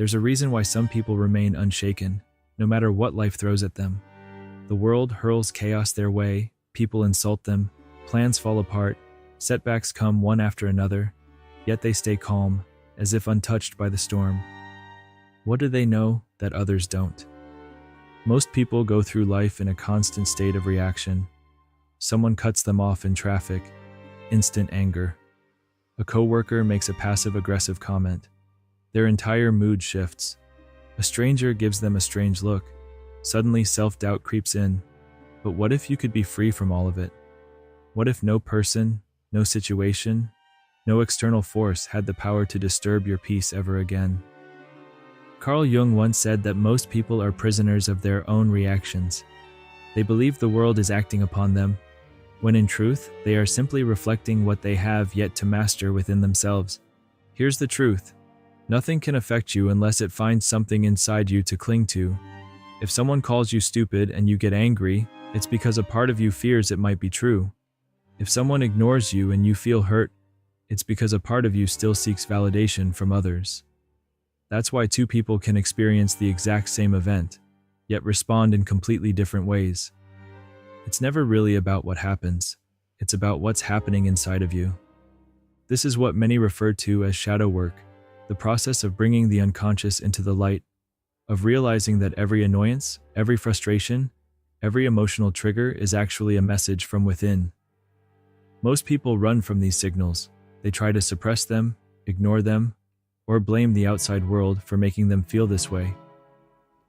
There's a reason why some people remain unshaken, no matter what life throws at them. The world hurls chaos their way, people insult them, plans fall apart, setbacks come one after another, yet they stay calm, as if untouched by the storm. What do they know that others don't? Most people go through life in a constant state of reaction. Someone cuts them off in traffic, instant anger. A coworker makes a passive-aggressive comment. Their entire mood shifts. A stranger gives them a strange look. Suddenly, self-doubt creeps in. But what if you could be free from all of it? What if no person, no situation, no external force had the power to disturb your peace ever again? Carl Jung once said that most people are prisoners of their own reactions. They believe the world is acting upon them, when in truth, they are simply reflecting what they have yet to master within themselves. Here's the truth. Nothing can affect you unless it finds something inside you to cling to. If someone calls you stupid and you get angry, it's because a part of you fears it might be true. If someone ignores you and you feel hurt, it's because a part of you still seeks validation from others. That's why two people can experience the exact same event, yet respond in completely different ways. It's never really about what happens, it's about what's happening inside of you. This is what many refer to as shadow work, the process of bringing the unconscious into the light, of realizing that every annoyance, every frustration, every emotional trigger is actually a message from within. Most people run from these signals. They try to suppress them, ignore them, or blame the outside world for making them feel this way.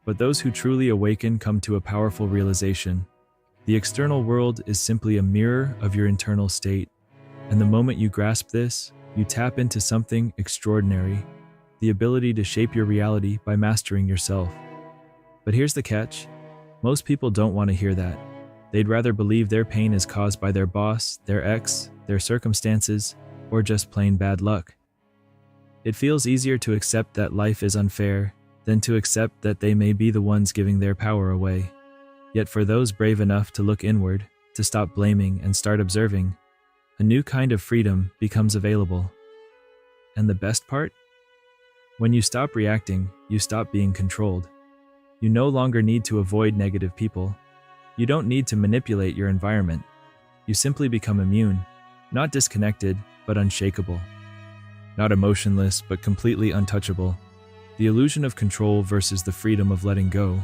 But those who truly awaken come to a powerful realization. The external world is simply a mirror of your internal state, and the moment you grasp this, you tap into something extraordinary, the ability to shape your reality by mastering yourself. But here's the catch. Most people don't want to hear that. They'd rather believe their pain is caused by their boss, their ex, their circumstances, or just plain bad luck. It feels easier to accept that life is unfair than to accept that they may be the ones giving their power away. Yet for those brave enough to look inward, to stop blaming and start observing, a new kind of freedom becomes available. And the best part? When you stop reacting, you stop being controlled. You no longer need to avoid negative people. You don't need to manipulate your environment. You simply become immune, not disconnected, but unshakable. Not emotionless, but completely untouchable. The illusion of control versus the freedom of letting go.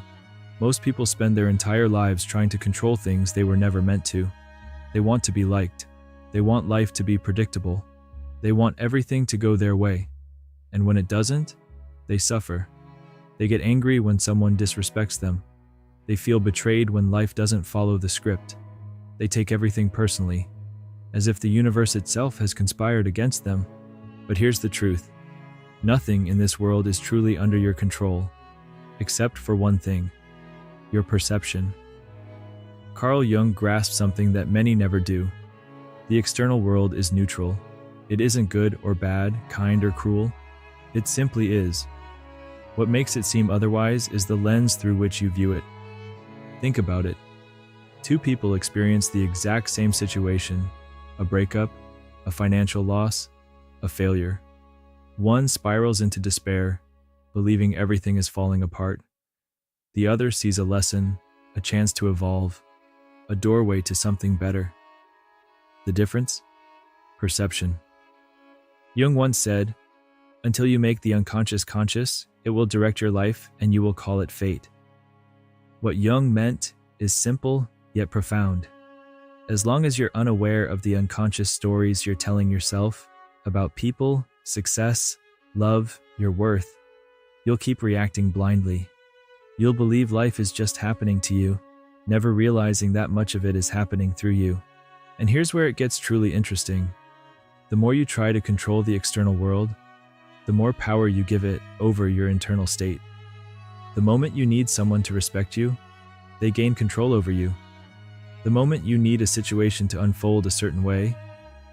Most people spend their entire lives trying to control things they were never meant to. They want to be liked. They want life to be predictable. They want everything to go their way. And when it doesn't, they suffer. They get angry when someone disrespects them. They feel betrayed when life doesn't follow the script. They take everything personally, as if the universe itself has conspired against them. But here's the truth. Nothing in this world is truly under your control, except for one thing: your perception. Carl Jung grasped something that many never do. The external world is neutral. It isn't good or bad, kind or cruel. It simply is. What makes it seem otherwise is the lens through which you view it. Think about it. Two people experience the exact same situation: a breakup, a financial loss, a failure. One spirals into despair, believing everything is falling apart. The other sees a lesson, a chance to evolve, a doorway to something better. The difference? Perception. Jung once said, "Until you make the unconscious conscious, it will direct your life and you will call it fate." What Jung meant is simple yet profound. As long as you're unaware of the unconscious stories you're telling yourself about people, success, love, your worth, you'll keep reacting blindly. You'll believe life is just happening to you, never realizing that much of it is happening through you. And here's where it gets truly interesting. The more you try to control the external world, the more power you give it over your internal state. The moment you need someone to respect you, they gain control over you. The moment you need a situation to unfold a certain way,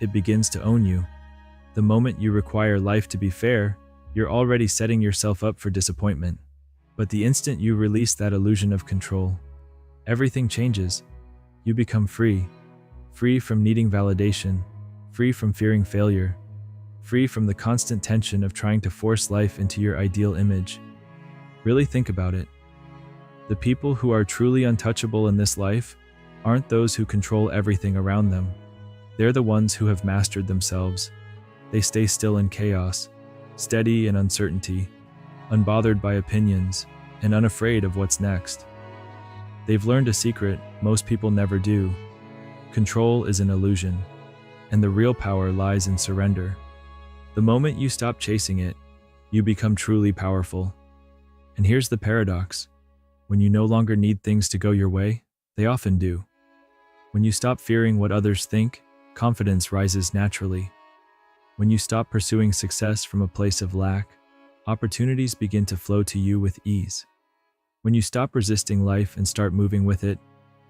it begins to own you. The moment you require life to be fair, you're already setting yourself up for disappointment. But the instant you release that illusion of control, everything changes. You become free. Free from needing validation, free from fearing failure, free from the constant tension of trying to force life into your ideal image. Really think about it. The people who are truly untouchable in this life aren't those who control everything around them. They're the ones who have mastered themselves. They stay still in chaos, steady in uncertainty, unbothered by opinions, and unafraid of what's next. They've learned a secret most people never do. Control is an illusion, and the real power lies in surrender. The moment you stop chasing it, you become truly powerful. And here's the paradox. When you no longer need things to go your way, they often do. When you stop fearing what others think, confidence rises naturally. When you stop pursuing success from a place of lack, opportunities begin to flow to you with ease. When you stop resisting life and start moving with it,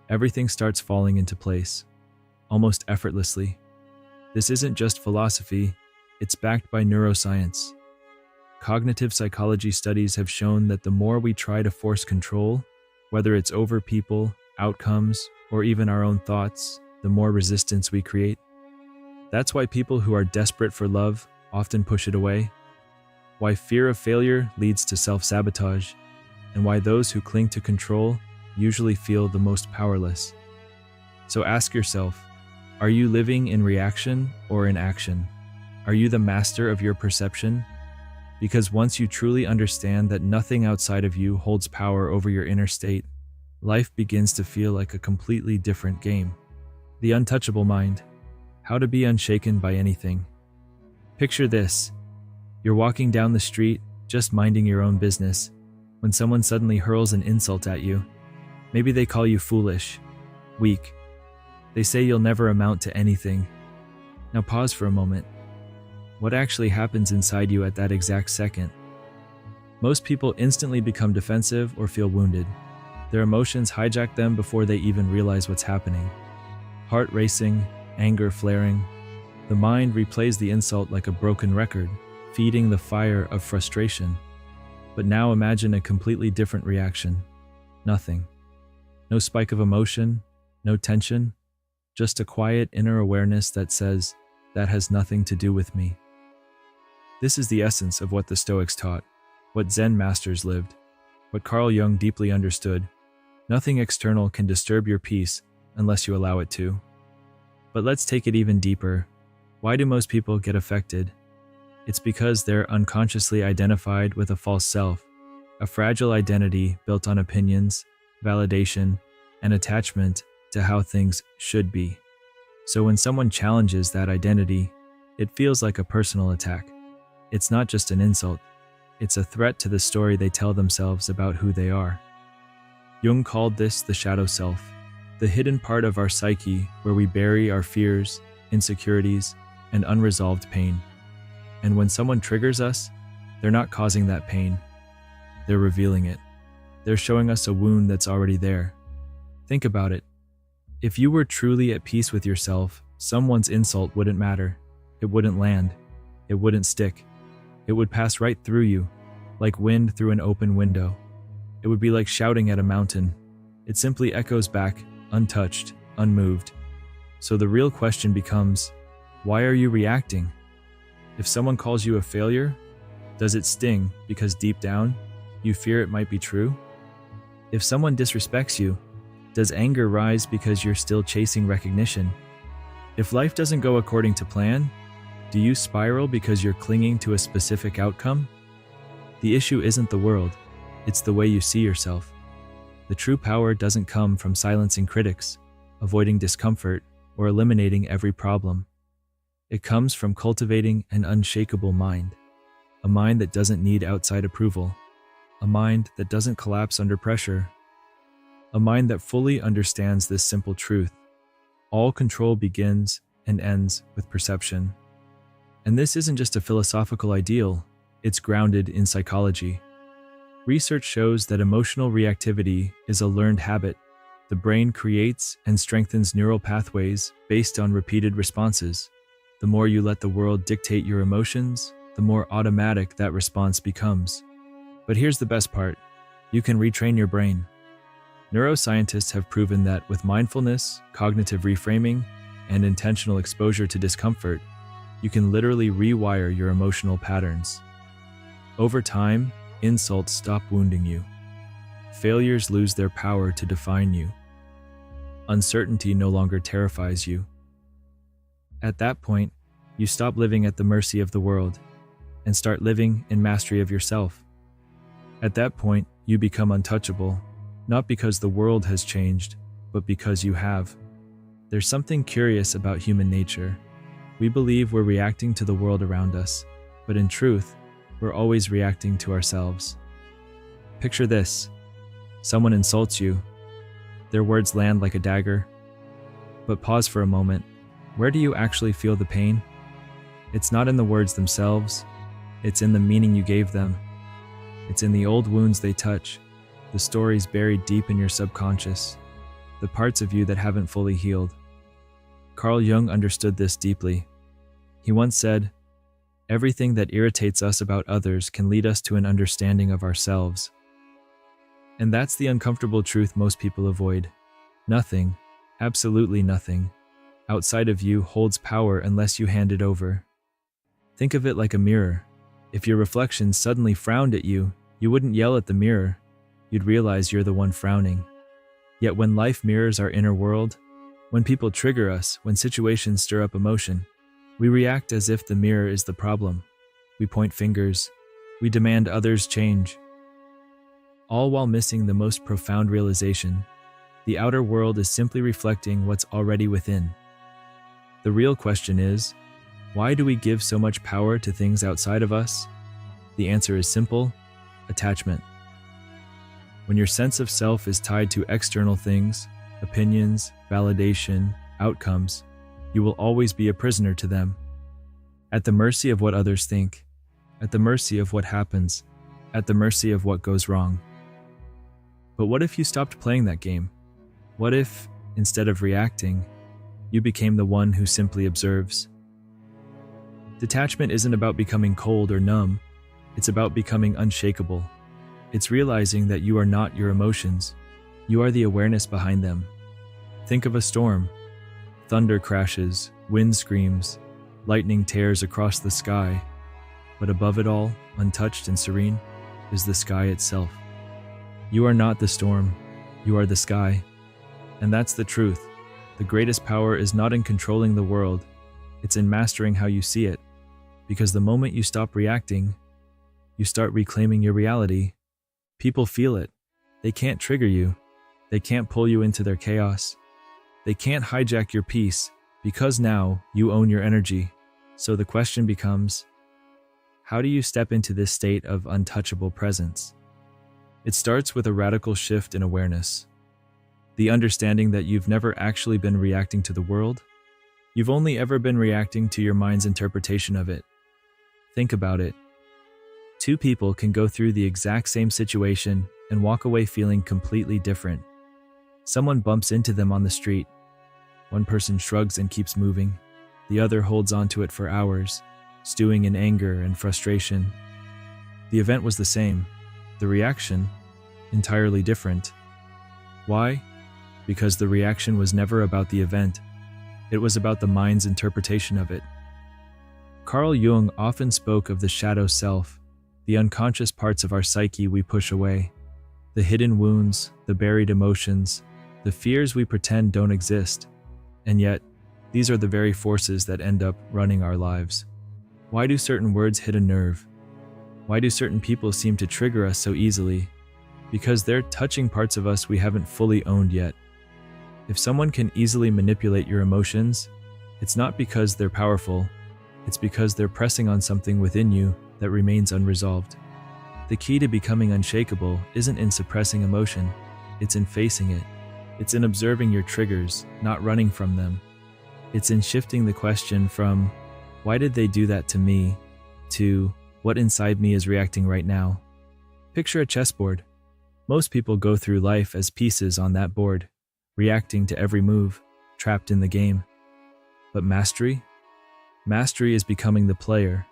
everything starts falling into place, almost effortlessly. This isn't just philosophy, it's backed by neuroscience. Cognitive psychology studies have shown that the more we try to force control, whether it's over people, outcomes, or even our own thoughts, the more resistance we create. That's why people who are desperate for love often push it away, why fear of failure leads to self-sabotage, and why those who cling to control usually feel the most powerless. So ask yourself, are you living in reaction or in action? Are you the master of your perception? Because once you truly understand that nothing outside of you holds power over your inner state, life begins to feel like a completely different game. The untouchable mind. How to be unshaken by anything. Picture this. You're walking down the street, just minding your own business, when someone suddenly hurls an insult at you. Maybe they call you foolish, weak. They say you'll never amount to anything. Now pause for a moment. What actually happens inside you at that exact second? Most people instantly become defensive or feel wounded. Their emotions hijack them before they even realize what's happening. Heart racing, anger flaring. The mind replays the insult like a broken record, feeding the fire of frustration. But now imagine a completely different reaction. Nothing. No spike of emotion, no tension, just a quiet inner awareness that says, that has nothing to do with me. This is the essence of what the Stoics taught, what Zen masters lived, what Carl Jung deeply understood. Nothing external can disturb your peace unless you allow it to. But let's take it even deeper. Why do most people get affected? It's because they're unconsciously identified with a false self, a fragile identity built on opinions, validation, and attachment to how things should be. So when someone challenges that identity, it feels like a personal attack. It's not just an insult, it's a threat to the story they tell themselves about who they are. Jung called this the shadow self, the hidden part of our psyche where we bury our fears, insecurities, and unresolved pain. And when someone triggers us, they're not causing that pain. They're revealing it. They're showing us a wound that's already there. Think about it. If you were truly at peace with yourself, someone's insult wouldn't matter. It wouldn't land. It wouldn't stick. It would pass right through you, like wind through an open window. It would be like shouting at a mountain. It simply echoes back, untouched, unmoved. So the real question becomes, why are you reacting? If someone calls you a failure, does it sting because deep down, you fear it might be true? If someone disrespects you, does anger rise because you're still chasing recognition? If life doesn't go according to plan, do you spiral because you're clinging to a specific outcome? The issue isn't the world, it's the way you see yourself. The true power doesn't come from silencing critics, avoiding discomfort, or eliminating every problem. It comes from cultivating an unshakable mind, a mind that doesn't need outside approval, a mind that doesn't collapse under pressure, a mind that fully understands this simple truth. All control begins and ends with perception. And this isn't just a philosophical ideal, it's grounded in psychology. Research shows that emotional reactivity is a learned habit. The brain creates and strengthens neural pathways based on repeated responses. The more you let the world dictate your emotions, the more automatic that response becomes. But here's the best part. You can retrain your brain. Neuroscientists have proven that with mindfulness, cognitive reframing, and intentional exposure to discomfort, You can literally rewire your emotional patterns. Over time, insults stop wounding you. Failures lose their power to define you. Uncertainty no longer terrifies you. At that point, you stop living at the mercy of the world and start living in mastery of yourself. At that point, you become untouchable, not because the world has changed, but because you have. There's something curious about human nature. We believe we're reacting to the world around us, but in truth, we're always reacting to ourselves. Picture this. Someone insults you. Their words land like a dagger. But pause for a moment. Where do you actually feel the pain? It's not in the words themselves. It's in the meaning you gave them. It's in the old wounds they touch, the stories buried deep in your subconscious, the parts of you that haven't fully healed. Carl Jung understood this deeply. He once said, "Everything that irritates us about others can lead us to an understanding of ourselves." And that's the uncomfortable truth most people avoid. Nothing, absolutely nothing, outside of you holds power unless you hand it over. Think of it like a mirror. If your reflection suddenly frowned at you, you wouldn't yell at the mirror. You'd realize you're the one frowning. Yet when life mirrors our inner world, when people trigger us, when situations stir up emotion, we react as if the mirror is the problem. We point fingers. We demand others change. All while missing the most profound realization: the outer world is simply reflecting what's already within. The real question is, why do we give so much power to things outside of us? The answer is simple: attachment. When your sense of self is tied to external things, opinions, validation, outcomes, you will always be a prisoner to them. At the mercy of what others think, at the mercy of what happens, at the mercy of what goes wrong. But what if you stopped playing that game? What if, instead of reacting, you became the one who simply observes? Detachment isn't about becoming cold or numb. It's about becoming unshakable. It's realizing that you are not your emotions. You are the awareness behind them. Think of a storm. Thunder crashes, wind screams, lightning tears across the sky. But above it all, untouched and serene, is the sky itself. You are not the storm. You are the sky. And that's the truth. The greatest power is not in controlling the world. It's in mastering how you see it. Because the moment you stop reacting, you start reclaiming your reality. People feel it. They can't trigger you. They can't pull you into their chaos. They can't hijack your peace, because now you own your energy. So the question becomes, how do you step into this state of untouchable presence? It starts with a radical shift in awareness. The understanding that you've never actually been reacting to the world. You've only ever been reacting to your mind's interpretation of it. Think about it. Two people can go through the exact same situation and walk away feeling completely different. Someone bumps into them on the street. One person shrugs and keeps moving. The other holds onto it for hours, stewing in anger and frustration. The event was the same. The reaction, entirely different. Why? Because the reaction was never about the event. It was about the mind's interpretation of it. Carl Jung often spoke of the shadow self, the unconscious parts of our psyche we push away, the hidden wounds, the buried emotions, the fears we pretend don't exist. And yet, these are the very forces that end up running our lives. Why do certain words hit a nerve? Why do certain people seem to trigger us so easily? Because they're touching parts of us we haven't fully owned yet. If someone can easily manipulate your emotions, it's not because they're powerful. It's because they're pressing on something within you that remains unresolved. The key to becoming unshakable isn't in suppressing emotion, it's in facing it. It's in observing your triggers, not running from them. It's in shifting the question from, why did they do that to me, to, what inside me is reacting right now? Picture a chessboard. Most people go through life as pieces on that board, reacting to every move, trapped in the game. But mastery? Mastery is becoming the player,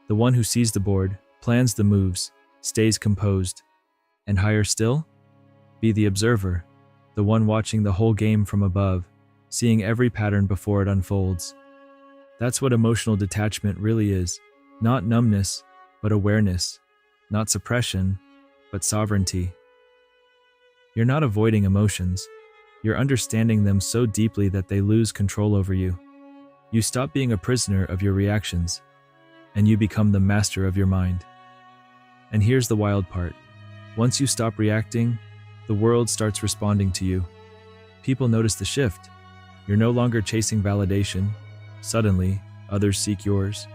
the one who sees the board, plans the moves, stays composed. And higher still? Be the observer, the one watching the whole game from above, seeing every pattern before it unfolds. That's what emotional detachment really is. Not numbness, but awareness. Not suppression, but sovereignty. You're not avoiding emotions. You're understanding them so deeply that they lose control over you. You stop being a prisoner of your reactions, and you become the master of your mind. And here's the wild part. Once you stop reacting, the world starts responding to you. People notice the shift. You're no longer chasing validation. Suddenly, others seek yours.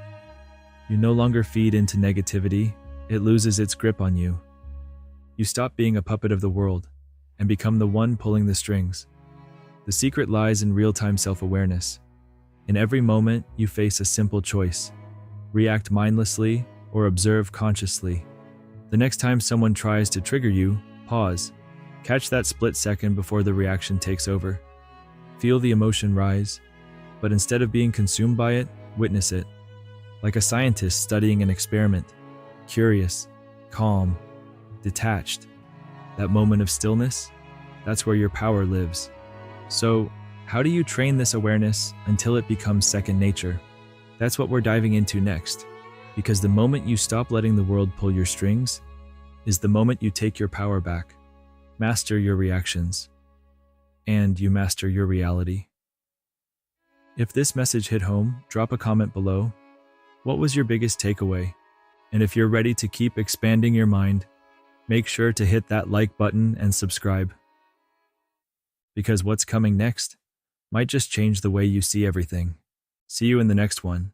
You no longer feed into negativity. It loses its grip on you. You stop being a puppet of the world and become the one pulling the strings. The secret lies in real-time self-awareness. In every moment, you face a simple choice: react mindlessly or observe consciously. The next time someone tries to trigger you, pause. Catch that split second before the reaction takes over. Feel the emotion rise, but instead of being consumed by it, witness it. Like a scientist studying an experiment, curious, calm, detached. That moment of stillness, that's where your power lives. So, how do you train this awareness until it becomes second nature? That's what we're diving into next, because the moment you stop letting the world pull your strings is the moment you take your power back, master your reactions, and you master your reality. If this message hit home, drop a comment below. What was your biggest takeaway? And if you're ready to keep expanding your mind, make sure to hit that like button and subscribe. Because what's coming next might just change the way you see everything. See you in the next one.